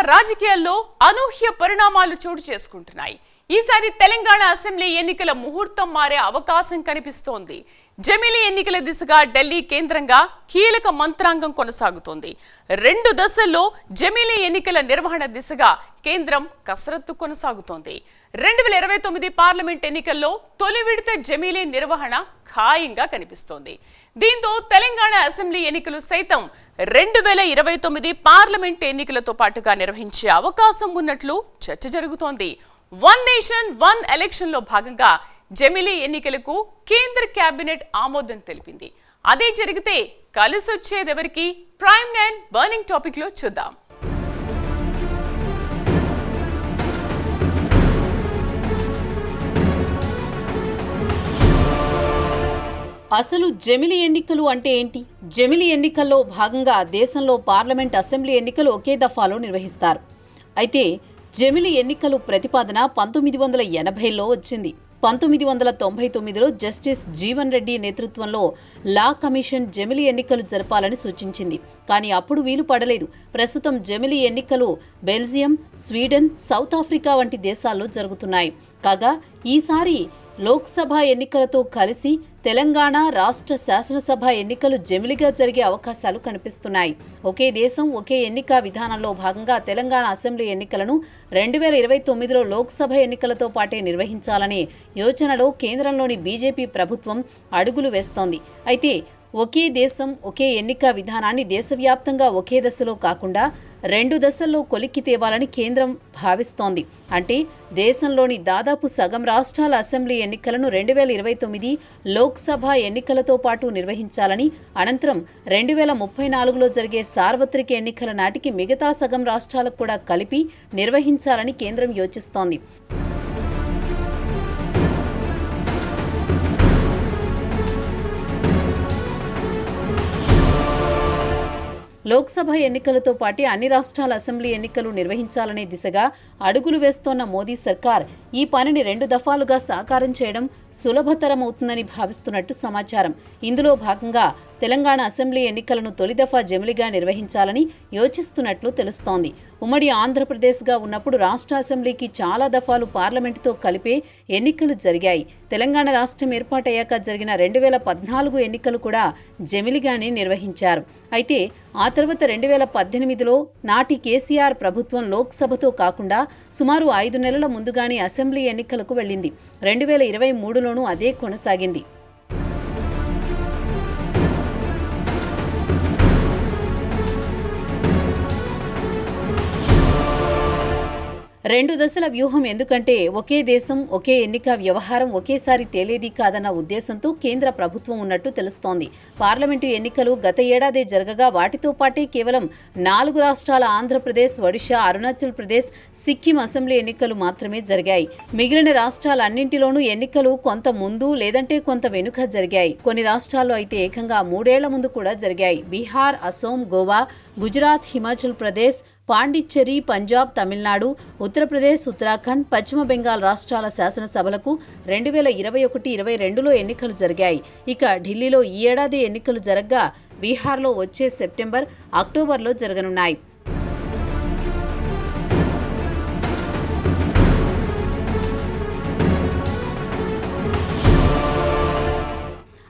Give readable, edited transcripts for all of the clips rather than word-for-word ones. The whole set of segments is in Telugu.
రాజకీయాల్లో అనూహ్య పరిణామాలు చోటు చేసుకుంటున్నాయి. ఈసారి తెలంగాణ అసెంబ్లీ ఎన్నికల ముహూర్తం మారే అవకాశం కనిపిస్తోంది. జమిలీ ఎన్నికల దిశగా ఢిల్లీ కేంద్రంగా కీలక మంత్రాంగం కొనసాగుతోంది. 2 దశల్లో జమిలీ ఎన్నికల నిర్వహణ దిశగా కేంద్రం కసరత్తు కొనసాగుతోంది. 2029 పార్లమెంట్ ఎన్నికల్లో తొలి విడత జమిలీ నిర్వహణ ఖాయంగా కనిపిస్తోంది. దీంతో తెలంగాణ అసెంబ్లీ ఎన్నికలు సైతం 2029 పార్లమెంట్ ఎన్నికలతో పాటుగా నిర్వహించే అవకాశం ఉన్నట్లు చర్చ జరుగుతోంది. వన్ నేషన్ వన్ ఎలక్షన్ లో భాగంగా జమిలీ ఎన్నికలకు కేంద్ర కేబినెట్ ఆమోదం తెలిపింది. అదే జరిగితే కలిసొచ్చేదెవరికి? ప్రైమ్ 9 బర్నింగ్ టాపిక్ లో చూద్దాం. అసలు జమిలీ ఎన్నికలు అంటే ఏంటి? జమిలీ ఎన్నికల్లో భాగంగా దేశంలో పార్లమెంట్ అసెంబ్లీ ఎన్నికలు ఒకే దఫాలో నిర్వహిస్తారు. అయితే జమిలీ ఎన్నికలు ప్రతిపాదన 1980లో వచ్చింది. 1999లో జస్టిస్ జీవన్ రెడ్డి నేతృత్వంలో లా కమిషన్ జమిలీ ఎన్నికలు జరపాలని సూచించింది. కానీ అప్పుడు వీలు పడలేదు. ప్రస్తుతం జమిలీ ఎన్నికలు బెల్జియం, స్వీడన్, సౌత్ ఆఫ్రికా వంటి దేశాల్లో జరుగుతున్నాయి. కాగా ఈసారి లోక్సభ ఎన్నికలతో కలిసి తెలంగాణ రాష్ట్ర శాసనసభ ఎన్నికలు జమిలిగా జరిగే అవకాశాలు కనిపిస్తున్నాయి. ఒకే దేశం ఒకే ఎన్నిక విధానంలో భాగంగా తెలంగాణ అసెంబ్లీ ఎన్నికలను 2029లో లోక్సభ ఎన్నికలతో పాటే నిర్వహించాలనే యోచనలో కేంద్రంలోని బీజేపీ ప్రభుత్వం అడుగులు వేస్తోంది. అయితే ఒకే దేశం ఒకే ఎన్నిక విధానాన్ని దేశవ్యాప్తంగా ఒకే దశలో కాకుండా 2 దశల్లో కొలిక్కి తేవాలని కేంద్రం భావిస్తోంది. అంటే దేశంలోని దాదాపు సగం రాష్ట్రాల అసెంబ్లీ ఎన్నికలను 2029 లోక్సభ ఎన్నికలతో పాటు నిర్వహించాలని, అనంతరం 2034లో జరిగే సార్వత్రిక ఎన్నికల నాటికి మిగతా సగం రాష్ట్రాలకు కూడా కలిపి నిర్వహించాలని కేంద్రం యోచిస్తోంది. లోక్సభ ఎన్నికలతో పాటే అన్ని రాష్ట్రాల అసెంబ్లీ ఎన్నికలు నిర్వహించాలనే దిశగా అడుగులు వేస్తోన్న మోదీ సర్కార్ ఈ పనిని 2 దఫాలుగా సాకారం చేయడం సులభతరమవుతుందని భావిస్తున్నట్టు సమాచారం. ఇందులో భాగంగా తెలంగాణ అసెంబ్లీ ఎన్నికలను తొలి దఫా జమిలిగా నిర్వహించాలని యోచిస్తున్నట్లు తెలుస్తోంది. ఉమ్మడి ఆంధ్రప్రదేశ్గా ఉన్నప్పుడు రాష్ట్ర అసెంబ్లీకి చాలా దఫాలు పార్లమెంటుతో కలిపే ఎన్నికలు జరిగాయి. తెలంగాణ రాష్ట్రం ఏర్పాటయ్యాక జరిగిన 2014 ఎన్నికలు కూడా జమిలిగానే నిర్వహించారు. అయితే ఆ తర్వాత 2018లో నాటి కేసీఆర్ ప్రభుత్వం లోక్సభతో కాకుండా సుమారు 5 నెలల ముందుగానే అసెంబ్లీ ఎన్నికలకు వెళ్ళింది. 2023లోనూ అదే కొనసాగింది. రెండు దశల వ్యూహం ఎందుకంటే ఒకే దేశం ఒకే ఎన్నిక వ్యవహారం ఒకేసారి తేలేది కాదన్న ఉద్దేశంతో కేంద్ర ప్రభుత్వం ఉన్నట్టు తెలుస్తోంది. పార్లమెంటు ఎన్నికలు గత ఏడాదే జరగగా వాటితో పాటే కేవలం 4 రాష్ట్రాల ఆంధ్రప్రదేశ్, ఒడిశా, అరుణాచల్ ప్రదేశ్, సిక్కిం అసెంబ్లీ ఎన్నికలు మాత్రమే జరిగాయి. మిగిలిన రాష్ట్రాలన్నింటిలోనూ ఎన్నికలు కొంత ముందు లేదంటే కొంత వెనుక జరిగాయి. కొన్ని రాష్ట్రాల్లో అయితే ఏకంగా 3 ఏళ్ల ముందు కూడా జరిగాయి. బీహార్, అసోం, గోవా, గుజరాత్, హిమాచల్ ప్రదేశ్, పాండిచ్చేరి, పంజాబ్, తమిళనాడు, ఉత్తరప్రదేశ్, ఉత్తరాఖండ్, పశ్చిమ బెంగాల్ రాష్ట్రాల శాసనసభలకు 2021-22లో ఎన్నికలు జరిగాయి. ఇక ఢిల్లీలో ఈ ఏడాది ఎన్నికలు జరగ్గా బీహార్లో వచ్చే సెప్టెంబర్, అక్టోబర్లో జరగనున్నాయి.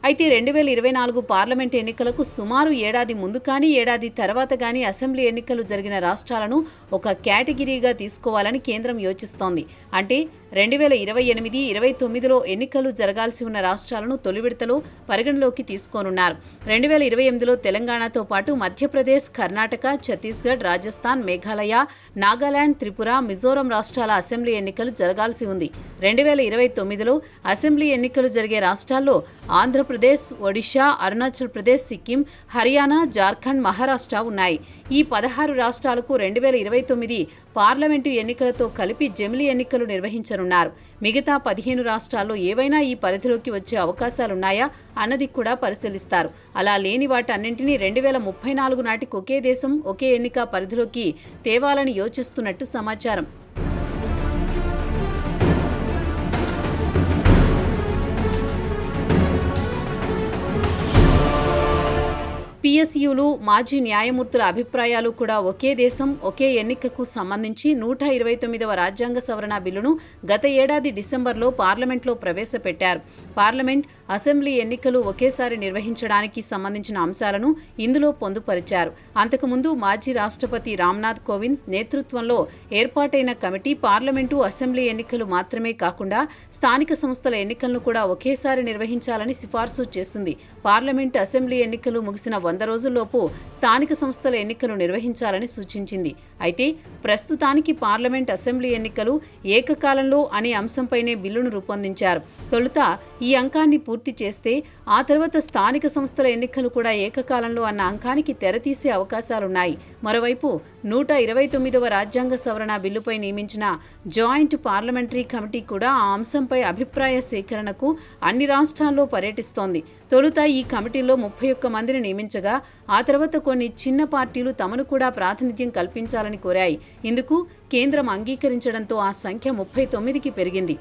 అయితే 2024 పార్లమెంట్ ఎన్నికలకు సుమారు ఏడాది ముందు కానీ ఏడాది తర్వాత కానీ అసెంబ్లీ ఎన్నికలు జరిగిన రాష్ట్రాలను ఒక కేటగిరీగా తీసుకోవాలని కేంద్రం యోచిస్తోంది. అంటే 2028-29లో ఎన్నికలు జరగాల్సి ఉన్న రాష్ట్రాలను తొలి విడతలో పరిగణలోకి తీసుకోనున్నారు. 2028లో తెలంగాణతో పాటు మధ్యప్రదేశ్, కర్ణాటక, ఛత్తీస్గఢ్, రాజస్థాన్, మేఘాలయ, నాగాలాండ్, త్రిపుర, మిజోరం రాష్ట్రాల అసెంబ్లీ ఎన్నికలు జరగాల్సి ఉంది. 2029లో అసెంబ్లీ ఎన్నికలు జరిగే రాష్ట్రాల్లో ఆంధ్రప్రదేశ్, ఒడిశా, అరుణాచల్ ప్రదేశ్, సిక్కిం, హర్యానా, జార్ఖండ్, మహారాష్ట్ర ఉన్నాయి. ఈ 16 రాష్ట్రాలకు 2029 పార్లమెంటు ఎన్నికలతో కలిపి జమిలీ ఎన్నికలు నిర్వహించనున్నారు. మిగతా 15 రాష్ట్రాల్లో ఏవైనా ఈ పరిధిలోకి వచ్చే అవకాశాలున్నాయా అన్నది కూడా పరిశీలిస్తారు. అలా లేని వాటన్నింటినీ 2034 నాటికి ఒకే దేశం ఒకే ఎన్నిక పరిధిలోకి తేవాలని యోచిస్తున్నట్టు సమాచారం. పిఎస్యులు మాజీ న్యాయమూర్తుల అభిప్రాయాలు కూడా ఒకే దేశం ఒకే ఎన్నికకు సంబంధించి 129వ రాజ్యాంగ సవరణ బిల్లును గత ఏడాది డిసెంబర్లో పార్లమెంట్లో ప్రవేశపెట్టారు. పార్లమెంట్, అసెంబ్లీ ఎన్నికలు ఒకేసారి నిర్వహించడానికి సంబంధించిన అంశాలను ఇందులో పొందుపరిచారు. అంతకుముందు మాజీ రాష్ట్రపతి రామ్నాథ్ కోవింద్ నేతృత్వంలో ఏర్పాటైన కమిటీ పార్లమెంటు, అసెంబ్లీ ఎన్నికలు మాత్రమే కాకుండా స్థానిక సంస్థల ఎన్నికలను కూడా ఒకేసారి నిర్వహించాలని సిఫార్సు చేసింది. పార్లమెంట్, అసెంబ్లీ ఎన్నికలు ముగిసిన 100 రోజుల్లోపు స్థానిక సంస్థల ఎన్నికలు నిర్వహించాలని సూచించింది. అయితే ప్రస్తుతానికి పార్లమెంట్, అసెంబ్లీ ఎన్నికలు ఏకకాలంలో అనే అంశంపైనే బిల్లును రూపొందించారు. తొలుత ఈ అంకాన్ని పూర్తి చేస్తే ఆ తర్వాత స్థానిక సంస్థల ఎన్నికలు కూడా ఏకకాలంలో అన్న అంకానికి తెరతీసే అవకాశాలున్నాయి. మరోవైపు 129వ రాజ్యాంగ సవరణ బిల్లుపై నియమించిన జాయింట్ పార్లమెంటరీ కమిటీ కూడా ఆ అంశంపై అభిప్రాయ సేకరణకు అన్ని రాష్ట్రాల్లో పర్యటిస్తోంది. తొలుత ఈ కమిటీలో 31 మందిని నియమించగా ఆ తర్వాత కొన్ని చిన్న పార్టీలు తమను కూడా ప్రాతినిధ్యం కల్పించాలని కోరాయి. ఇందుకు కేంద్రం అంగీకరించడంతో ఆ సంఖ్య 39కి పెరిగింది.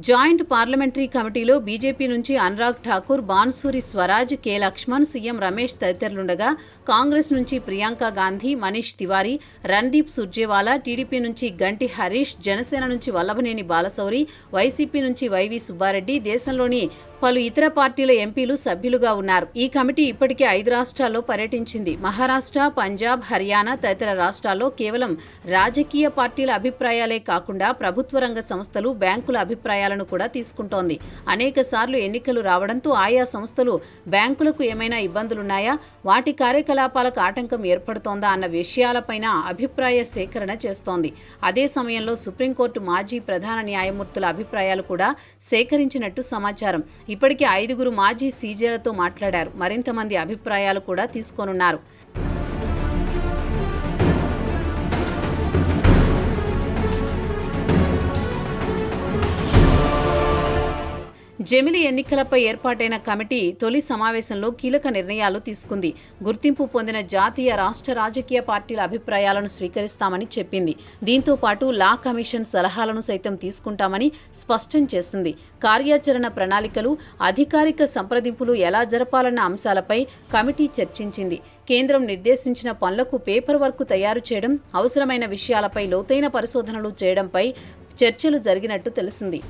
జాయింట్ పార్లమెంటరీ కమిటీలో బీజేపీ నుంచి అనురాగ్ ఠాకూర్, బాన్సూరి స్వరాజ్, కె లక్ష్మణ్, సీఎం రమేష్ తదితరులుండగా కాంగ్రెస్ నుంచి ప్రియాంక గాంధీ, మనీష్ తివారీ, రణ్దీప్ సుర్జేవాలా, టీడీపీ నుంచి గంటి హరీష్, జనసేన నుంచి వల్లభనేని బాలశౌరి, వైసీపీ నుంచి వైవి సుబ్బారెడ్డి, దేశంలోని పలు ఇతర పార్టీల ఎంపీలు సభ్యులుగా ఉన్నారు. ఈ కమిటీ ఇప్పటికే 5 రాష్ట్రాల్లో పర్యటించింది. మహారాష్ట్ర, పంజాబ్, హర్యానా తదితర రాష్ట్రాల్లో కేవలం రాజకీయ పార్టీల అభిప్రాయాలే కాకుండా ప్రభుత్వ రంగ సంస్థలు, బ్యాంకుల అభిప్రాయాలను కూడా తీసుకుంటోంది. అనేక సార్లు ఎన్నికలు రావడంతో ఆయా సంస్థలు, బ్యాంకులకు ఏమైనా ఇబ్బందులున్నాయా, వాటి కార్యకలాపాలకు ఆటంకం ఏర్పడుతోందా అన్న విషయాలపైన అభిప్రాయ సేకరణ చేస్తోంది. అదే సమయంలో సుప్రీంకోర్టు మాజీ ప్రధాన న్యాయమూర్తుల అభిప్రాయాలు కూడా సేకరించినట్టు సమాచారం. ఇప్పటికే 5 మాజీ సీజేలతో మాట్లాడారు. మరింత మంది అభిప్రాయాలు కూడా తీసుకోనున్నారు. జమిలి ఎన్నికలపై ఏర్పాటైన కమిటీ తొలి సమావేశంలో కీలక నిర్ణయాలు తీసుకుంది. గుర్తింపు పొందిన జాతీయ, రాష్ట్ర రాజకీయ పార్టీల అభిప్రాయాలను స్వీకరిస్తామని చెప్పింది. దీంతో పాటు లా కమిషన్ సలహాలను సైతం తీసుకుంటామని స్పష్టం చేసింది. కార్యాచరణ ప్రణాళికలు, అధికారిక సంప్రదింపులు ఎలా జరపాలన్న అంశాలపై కమిటీ చర్చించింది. కేంద్రం నిర్దేశించిన పనులకు పేపర్ వర్క్ తయారు చేయడం, అవసరమైన విషయాలపై లోతైన పరిశోధనలు చేయడంపై చర్చలు జరిగినట్టు తెలిసింది.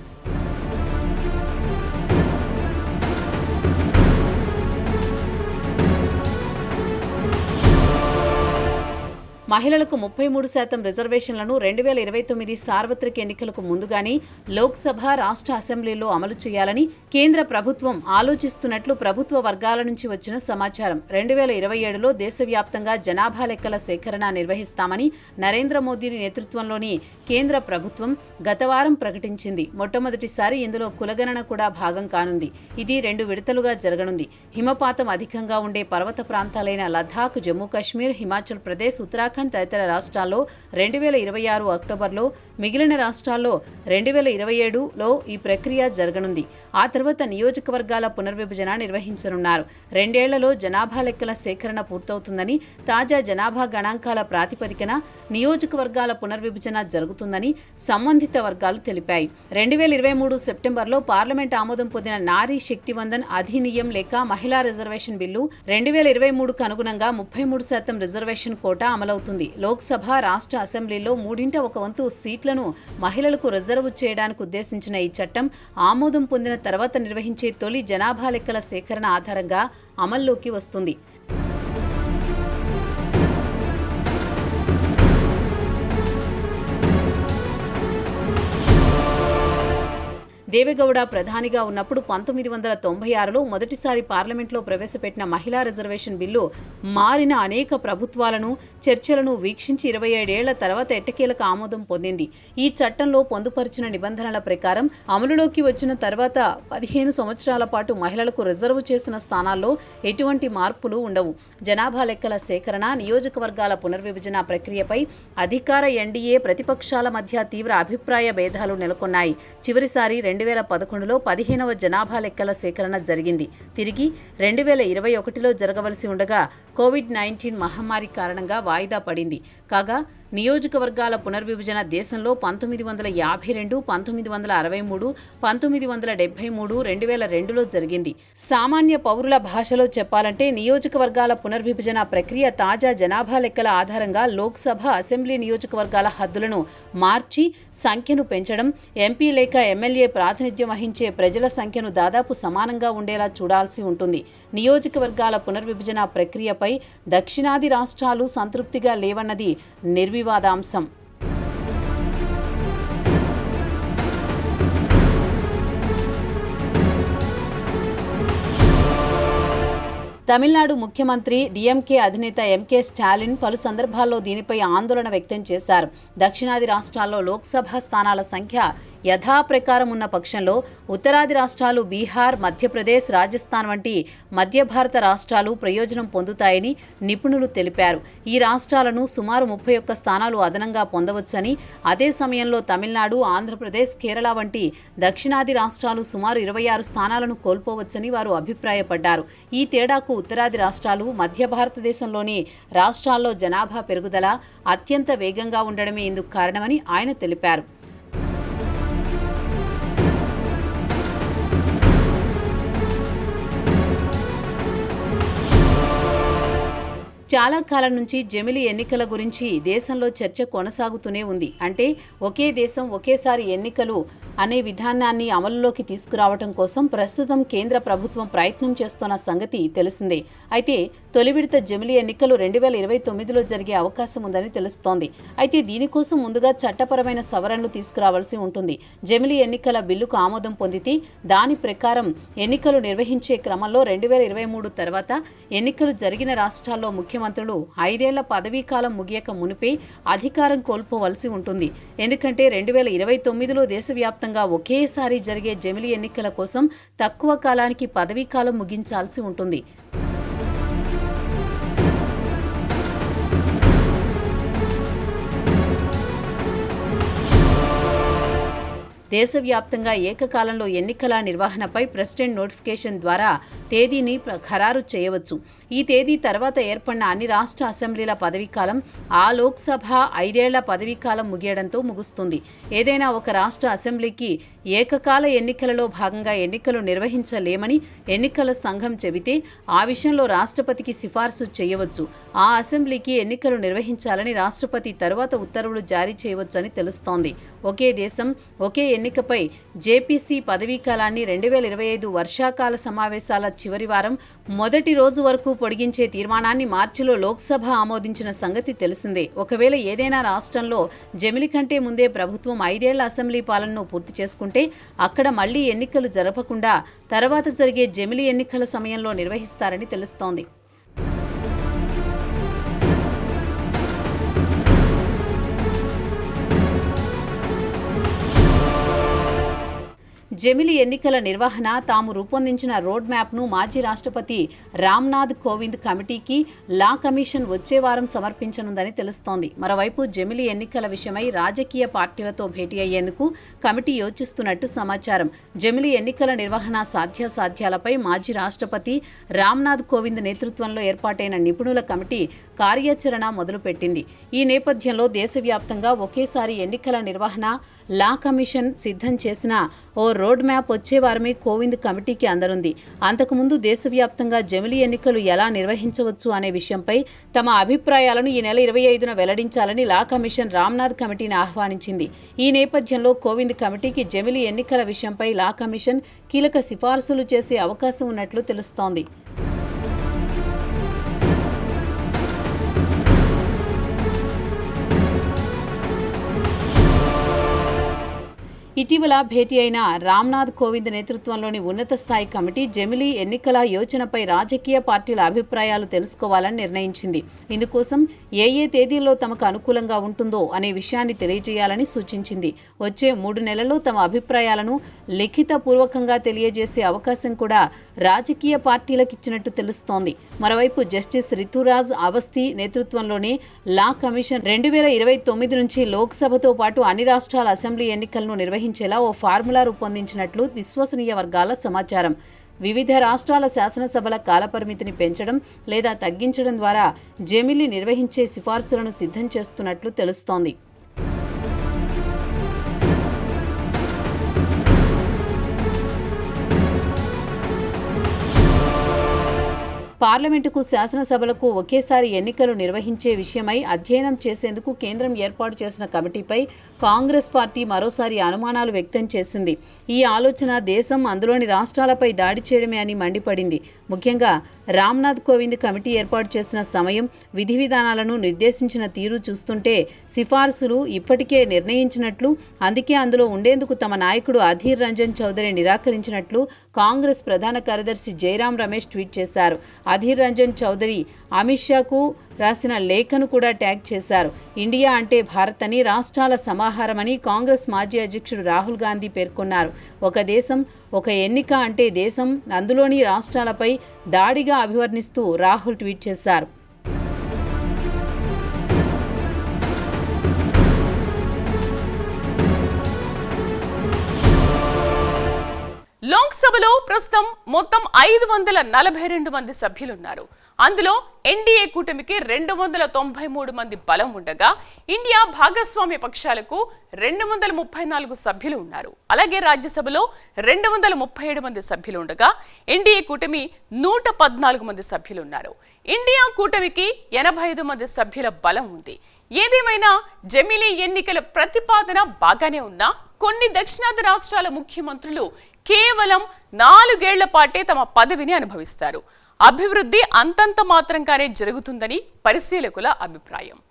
మహిళలకు 33% రిజర్వేషన్లను 2029 సార్వత్రిక ఎన్నికలకు ముందుగానే లోక్సభ, రాష్ట్ర అసెంబ్లీలో అమలు చేయాలని కేంద్ర ప్రభుత్వం ఆలోచిస్తున్నట్లు ప్రభుత్వ వర్గాల నుంచి వచ్చిన సమాచారం. 2027లో దేశవ్యాప్తంగా జనాభా లెక్కల సేకరణ నిర్వహిస్తామని నరేంద్ర మోదీ నేతృత్వంలోని కేంద్ర ప్రభుత్వం గత వారం ప్రకటించింది. మొట్టమొదటిసారి ఇందులో కులగణన కూడా భాగం కానుంది. ఇది 2 విడతలుగా జరగనుంది. హిమపాతం అధికంగా ఉండే పర్వత ప్రాంతాలైన లద్దాఖ్, జమ్మూ కాశ్మీర్, హిమాచల్ ప్రదేశ్, ఉత్తరాఖండ్ తదితర రాష్ట్రాల్లో 2026 అక్టోబర్లో, మిగిలిన రాష్ట్రాల్లో 2027లో ఈ ప్రక్రియ జరగనుంది. ఆ తర్వాత నియోజకవర్గాల పునర్విభజన నిర్వహించనున్నారు. 2 ఏళ్లలో జనాభా లెక్కల సేకరణ పూర్తవుతుందని, తాజా జనాభా గణాంకాల ప్రాతిపదికన నియోజకవర్గాల పునర్విభజన జరుగుతుందని సంబంధిత వర్గాలు తెలిపాయి. 2023 సెప్టెంబర్లో పార్లమెంట్ ఆమోదం పొందిన నారీ శక్తివందన్ అధినియం లేక మహిళా రిజర్వేషన్ బిల్లు 2023కు అనుగుణంగా 33% రిజర్వేషన్ కోటా అమలవుతుంది. లోక్సభ, రాష్ట్ర అసెంబ్లీలో 1/3 సీట్లను మహిళలకు రిజర్వ్ చేయడానికి ఉద్దేశించిన ఈ చట్టం ఆమోదం పొందిన తర్వాత నిర్వహించే తొలి జనాభా లెక్కల సేకరణ ఆధారంగా అమల్లోకి వస్తుంది. దేవెగౌడ ప్రధానిగా ఉన్నప్పుడు 1996లో మొదటిసారి పార్లమెంట్లో ప్రవేశపెట్టిన మహిళా రిజర్వేషన్ బిల్లు మారిన అనేక ప్రభుత్వాలను, చర్చలను వీక్షించి 27 ఏళ్ల తర్వాత ఎట్టకేలకు ఆమోదం పొందింది. ఈ చట్టంలో పొందుపరిచిన నిబంధనల ప్రకారం అమలులోకి వచ్చిన తర్వాత 15 సంవత్సరాల పాటు మహిళలకు రిజర్వ్ చేసిన స్థానాల్లో ఎటువంటి మార్పులు ఉండవు. జనాభా లెక్కల సేకరణ, నియోజకవర్గాల పునర్విభజన ప్రక్రియపై అధికార ఎన్డీఏ, ప్రతిపక్షాల మధ్య తీవ్ర అభిప్రాయ భేదాలు నెలకొన్నాయి. చివరిసారి 2011లో 15వ జనాభా లెక్కల సేకరణ జరిగింది. తిరిగి 2021లో జరగవలసి ఉండగా కోవిడ్-19 మహమ్మారి కారణంగా వాయిదా పడింది. కాగా నియోజకవర్గాల పునర్విభజన దేశంలో 1952, 1963, 1973, 2002లో జరిగింది. సామాన్య పౌరుల భాషలో చెప్పాలంటే నియోజకవర్గాల పునర్విభజన ప్రక్రియ తాజా జనాభా లెక్కల ఆధారంగా లోక్సభ, అసెంబ్లీ నియోజకవర్గాల హద్దులను మార్చి సంఖ్యను పెంచడం, ఎంపీ లేక ఎమ్మెల్యే ప్రాతినిధ్యం వహించే ప్రజల సంఖ్యను దాదాపు సమానంగా ఉండేలా చూడాల్సి ఉంటుంది. నియోజకవర్గాల పునర్విభజన ప్రక్రియపై దక్షిణాది రాష్ట్రాలు సంతృప్తిగా లేవన్నది నిర్వివాదాంశం. తమిళనాడు ముఖ్యమంత్రి డిఎంకే అధినేత ఎంకే స్టాలిన్ పలు సందర్భాల్లో దీనిపై ఆందోళన వ్యక్తం చేశారు. దక్షిణాది రాష్ట్రాల్లో లోక్సభ స్థానాల సంఖ్య యథాప్రకారం ఉన్న పక్షంలో ఉత్తరాది రాష్ట్రాలు బీహార్, మధ్యప్రదేశ్, రాజస్థాన్ వంటి మధ్య భారత రాష్ట్రాలు ప్రయోజనం పొందుతాయని నిపుణులు తెలిపారు. ఈ రాష్ట్రాలను సుమారు 31 స్థానాలు అదనంగా పొందవచ్చని, అదే సమయంలో తమిళనాడు, ఆంధ్రప్రదేశ్, కేరళ వంటి దక్షిణాది రాష్ట్రాలు సుమారు 26 స్థానాలను కోల్పోవచ్చని వారు అభిప్రాయపడ్డారు. ఈ తేడాకు ఉత్తరాది రాష్ట్రాలు, మధ్య భారతదేశంలోని రాష్ట్రాల్లో జనాభా పెరుగుదల అత్యంత వేగంగా ఉండడమే ఇందుకు కారణమని ఆయన తెలిపారు. చాలా కాలం నుంచి జమిలి ఎన్నికల గురించి దేశంలో చర్చ కొనసాగుతూనే ఉంది. అంటే ఒకే దేశం ఒకేసారి ఎన్నికలు అనే విధానాన్ని అమలులోకి తీసుకురావడం కోసం ప్రస్తుతం కేంద్ర ప్రభుత్వం ప్రయత్నం చేస్తున్న సంగతి తెలిసిందే. అయితే తొలి విడత జమిలి ఎన్నికలు 2029లో జరిగే అవకాశం ఉందని తెలుస్తోంది. అయితే దీనికోసం ముందుగా చట్టపరమైన సవరణలు తీసుకురావాల్సి ఉంటుంది. జమిలి ఎన్నికల బిల్లుకు ఆమోదం పొందితే దాని ప్రకారం ఎన్నికలు నిర్వహించే క్రమంలో 2023 తర్వాత ఎన్నికలు జరిగిన రాష్ట్రాల్లో ముఖ్యమంత్రులు 5 ఏళ్ల పదవీకాలం ముగియక మునిపే అధికారం కోల్పోవలసి ఉంటుంది. ఎందుకంటే 2029లో దేశవ్యాప్తంగా ఒకేసారి జరిగే జమిలి ఎన్నికల కోసం తక్కువ కాలానికి పదవీకాలం ముగించాల్సి ఉంటుంది. దేశవ్యాప్తంగా ఏకకాలంలో ఎన్నికల నిర్వహణపై ప్రెసిడెంట్ నోటిఫికేషన్ ద్వారా తేదీని ఖరారు చేయవచ్చు. ఈ తేదీ తర్వాత ఏర్పడిన అన్ని రాష్ట్ర అసెంబ్లీల పదవీకాలం ఆ లోక్సభ 5 ఏళ్ల పదవీకాలం ముగియడంతో ముగుస్తుంది. ఏదైనా ఒక రాష్ట్ర అసెంబ్లీకి ఏకకాల ఎన్నికలలో భాగంగా ఎన్నికలు నిర్వహించలేమని ఎన్నికల సంఘం చెబితే ఆ విషయంలో రాష్ట్రపతికి సిఫార్సు చేయవచ్చు. ఆ అసెంబ్లీకి ఎన్నికలు నిర్వహించాలని రాష్ట్రపతి తరువాత ఉత్తర్వులు జారీ చేయవచ్చని తెలుస్తోంది. ఒకే దేశం ఒకే ఎన్నికపై జేపీసీ పదవీకాలాన్ని 2025 వర్షాకాల సమావేశాల చివరి వారం మొదటి రోజు వరకు పొడిగించే తీర్మానాన్ని మార్చిలో లోక్సభ ఆమోదించిన సంగతి తెలిసిందే. ఒకవేళ ఏదైనా రాష్ట్రంలో జమిలి కంటే ముందే ప్రభుత్వం 5 ఏళ్ల అసెంబ్లీ పాలనను పూర్తి చేసుకుంటే అక్కడ మళ్లీ ఎన్నికలు జరపకుండా తర్వాత జరిగే జమిలి ఎన్నికల సమయంలో నిర్వహిస్తారని తెలుస్తోంది. జమిలి ఎన్నికల నిర్వహణ తాము రూపొందించిన రోడ్ మ్యాప్ను మాజీ రాష్ట్రపతి రామ్నాథ్ కోవింద్ కమిటీకి లా కమిషన్ వచ్చే వారం సమర్పించనుందని తెలుస్తోంది. మరోవైపు జమిలి ఎన్నికల విషయమై రాజకీయ పార్టీలతో భేటీ అయ్యేందుకు కమిటీ యోచిస్తున్నట్టు సమాచారం. జమిలి ఎన్నికల నిర్వహణ సాధ్యాసాధ్యాలపై మాజీ రాష్ట్రపతి రామ్నాథ్ కోవింద్ నేతృత్వంలో ఏర్పాటైన నిపుణుల కమిటీ కార్యాచరణ మొదలుపెట్టింది. ఈ నేపథ్యంలో దేశవ్యాప్తంగా ఒకేసారి ఎన్నికల నిర్వహణ లా కమిషన్ సిద్ధం చేసిన ఓ రోడ్ మ్యాప్ వచ్చే వారమే కోవింద్ కమిటీకి అందనుంది. అంతకుముందు దేశవ్యాప్తంగా జమిలి ఎన్నికలు ఎలా నిర్వహించవచ్చు అనే విషయంపై తమ అభిప్రాయాలను ఈ నెల 25న వెల్లడించాలని లా కమిషన్ రామ్నాథ్ కమిటీని ఆహ్వానించింది. ఈ నేపథ్యంలో కోవింద్ కమిటీకి జమిలి ఎన్నికల విషయంపై లా కమిషన్ కీలక సిఫార్సులు చేసే అవకాశం ఉన్నట్లు తెలుస్తోంది. ఇటీవల భేటీ అయిన రామ్నాథ్ కోవింద్ నేతృత్వంలోని ఉన్నత స్థాయి కమిటీ జమిలి ఎన్నికల యోచనపై రాజకీయ పార్టీల అభిప్రాయాలు తెలుసుకోవాలని నిర్ణయించింది. ఇందుకోసం ఏ తేదీల్లో తమకు అనుకూలంగా ఉంటుందో అనే విషయాన్ని తెలియజేయాలని సూచించింది. వచ్చే 3 నెలల్లో తమ అభిప్రాయాలను లిఖితపూర్వకంగా తెలియజేసే అవకాశం కూడా రాజకీయ పార్టీలకిచ్చినట్టు తెలుస్తోంది. మరోవైపు జస్టిస్ రితురాజ్ అవస్థి నేతృత్వంలోని లా కమిషన్ 2029 నుంచి లోక్సభతో పాటు అన్ని రాష్ట్రాల అసెంబ్లీ ఎన్నికలను నిర్వహించేలా ఓ ఫార్ములా రూపొందించినట్లు విశ్వసనీయ వర్గాల సమాచారం. వివిధ రాష్ట్రాల శాసనసభల కాలపరిమితిని పెంచడం లేదా తగ్గించడం ద్వారా జమిలీ నిర్వహించే సిఫార్సులను సిద్ధం చేస్తున్నట్లు తెలుస్తోంది. పార్లమెంటుకు శాసనసభలకు ఒకేసారి ఎన్నికలు నిర్వహించే విషయమై అధ్యయనం చేసేందుకు కేంద్రం ఏర్పాటు చేసిన కమిటీపై కాంగ్రెస్ పార్టీ మరోసారి అనుమానాలు వ్యక్తం చేసింది. ఈ ఆలోచన దేశం అందులోని రాష్ట్రాలపై దాడి చేయడమే అని మండిపడింది. ముఖ్యంగా రామ్నాథ్ కోవింద్ కమిటీ ఏర్పాటు చేసిన సమయం, విధి విధానాలను నిర్దేశించిన తీరు చూస్తుంటే సిఫార్సులు ఇప్పటికే నిర్ణయించినట్లు, అందుకే అందులో ఉండేందుకు తమ నాయకుడు అధీర్ రంజన్ చౌదరి నిరాకరించినట్లు కాంగ్రెస్ ప్రధాన కార్యదర్శి జైరాం రమేష్ ట్వీట్ చేశారు. అధీర్ రంజన్ చౌదరి అమిత్ షాకు రాసిన లేఖను కూడా ట్యాగ్ చేశారు. ఇండియా అంటే భారత్ అని, రాష్ట్రాల సమాహారమని కాంగ్రెస్ మాజీ అధ్యక్షుడు రాహుల్ గాంధీ పేర్కొన్నారు. ఒక దేశం, ఒక ఎన్నిక అంటే దేశం, అందులోని రాష్ట్రాలపై దాడిగా అభివర్ణిస్తూ రాహుల్ ట్వీట్ చేశారు. లోక్సభలో ప్రస్తుతం మొత్తం 542 మంది సభ్యులున్నారు. అందులో ఎన్డీఏ కూటమికి 293 మంది బలం ఉండగా, ఇండియా భాగస్వామ్య పక్షాలకు 234 సభ్యులు ఉన్నారు. అలాగే రాజ్యసభలో 237 మంది సభ్యులు ఉండగా, ఎన్డీఏ కూటమి 114 మంది సభ్యులున్నారు. ఇండియా కూటమికి 85 మంది సభ్యుల బలం ఉంది. ఏదేమైనా జమిలీ ఎన్నికల ప్రతిపాదన బాగానే ఉన్నా కొన్ని దక్షిణాది రాష్ట్రాల ముఖ్యమంత్రులు కేవలం 4 ఏళ్ల పాటే తమ పదవిని అనుభవిస్తారు. అభివృద్ధి అంతంత మాత్రంగానే జరుగుతుందని పరిశీలకుల అభిప్రాయం.